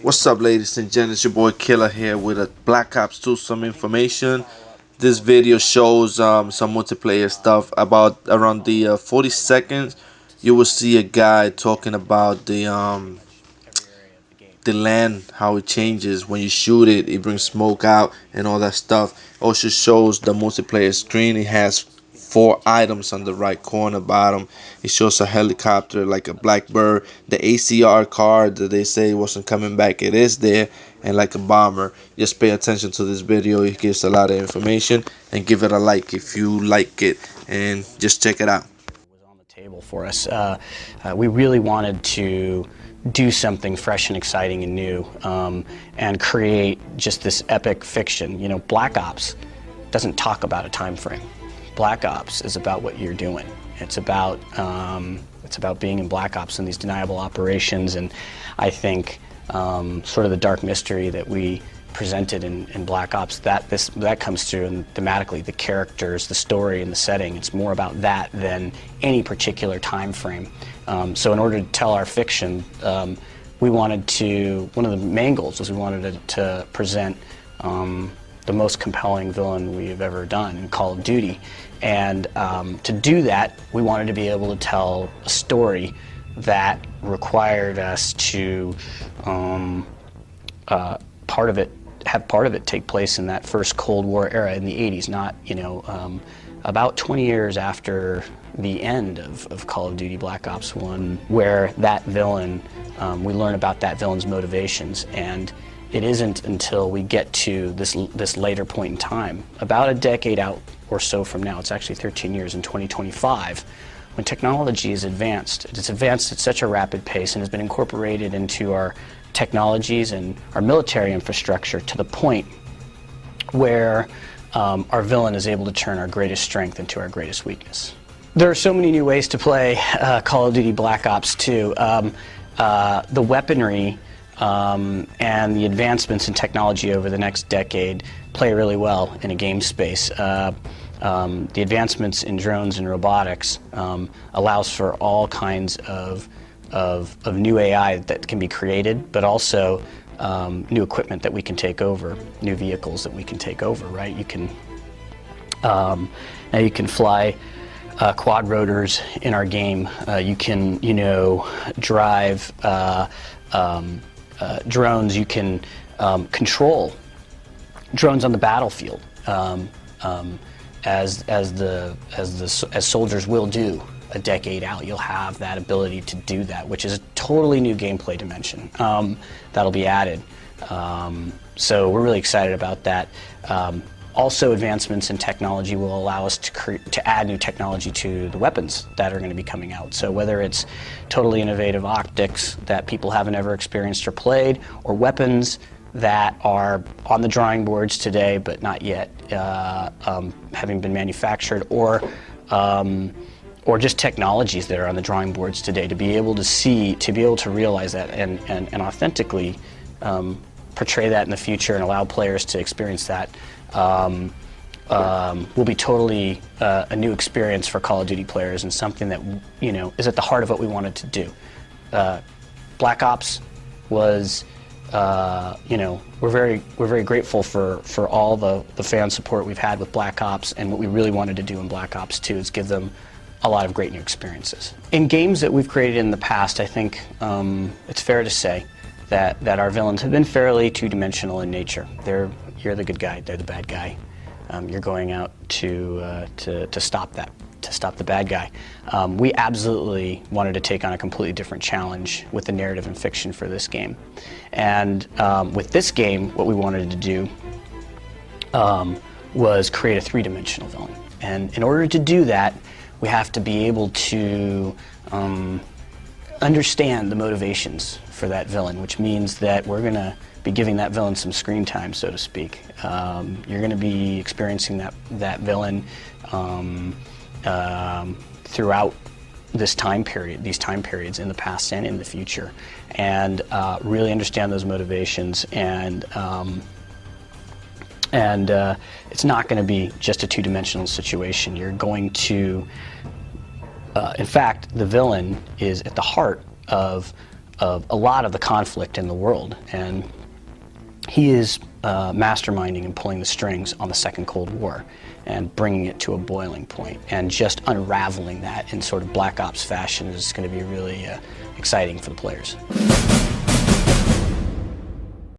What's up, ladies and gents? It's your boy Killer here with a Black Ops 2 some information. This video shows some multiplayer stuff. About around the 40 seconds, you will see a guy talking about the land, how it changes when you shoot it. It brings smoke out and all that stuff. Also shows the multiplayer screen. It has 4 items on the right corner bottom. It shows a helicopter like a Blackbird. The ACR card that they say wasn't coming back, it is there, and like a bomber. Just pay attention to this video. It gives a lot of information, and give it a like if you like it, and just check it out. Was on the table for us. We really wanted to do something fresh and exciting and new, and create just this epic fiction. You know, Black Ops doesn't talk about a time frame. Black Ops is about what you're doing. It's about being in Black Ops and these deniable operations, and I think sort of the dark mystery that we presented in Black Ops, that comes through, and thematically the characters, the story, and the setting. It's more about that than any particular time frame. So in order to tell our fiction, we wanted to, one of the main goals was we wanted to present the most compelling villain we've ever done in Call of Duty. And to do that, we wanted to be able to tell a story that required us to have part of it take place in that first Cold War era in the 80s, not, you know, about 20 years after the end of Call of Duty Black Ops 1, where that villain, we learn about that villain's motivations. And it isn't until we get to this later point in time, about a decade out or so from now, it's actually 13 years in 2025, when technology is advanced. It's advanced at such a rapid pace and has been incorporated into our technologies and our military infrastructure to the point where our villain is able to turn our greatest strength into our greatest weakness. There are so many new ways to play Call of Duty Black Ops 2. The weaponry and the advancements in technology over the next decade play really well in a game space. The advancements in drones and robotics allows for all kinds of new AI that can be created, but also new equipment that we can take over, new vehicles that we can take over, right? You can, now you can fly quad rotors in our game. You can, you know, drive drones. You can control drones on the battlefield, as soldiers will do a decade out. You'll have that ability to do that, which is a totally new gameplay dimension that'll be added. So we're really excited about that. Also, advancements in technology will allow us to add new technology to the weapons that are going to be coming out. So whether it's totally innovative optics that people haven't ever experienced or played, or weapons that are on the drawing boards today but not yet having been manufactured, or just technologies that are on the drawing boards today, to be able to see, to be able to realize that and authentically portray that in the future and allow players to experience that will be totally a new experience for Call of Duty players, and something that, you know, is at the heart of what we wanted to do. Black Ops was, you know, we're very grateful for all the fan support we've had with Black Ops, and what we really wanted to do in Black Ops 2 is give them a lot of great new experiences. In games that we've created in the past, I think it's fair to say that our villains have been fairly two-dimensional in nature. You're the good guy, they're the bad guy. You're going out to stop the bad guy. We absolutely wanted to take on a completely different challenge with the narrative and fiction for this game. And with this game, what we wanted to do was create a three-dimensional villain. And in order to do that, we have to be able to understand the motivations for that villain, which means that we're going to be giving that villain some screen time, so to speak. You're going to be experiencing that villain throughout this time period, these time periods in the past and in the future, and really understand those motivations. And it's not going to be just a two-dimensional situation. You're going to, in fact, the villain is at the heart of of a lot of the conflict in the world. And he is masterminding and pulling the strings on the Second Cold War and bringing it to a boiling point, and just unraveling that in sort of Black Ops fashion is going to be really exciting for the players.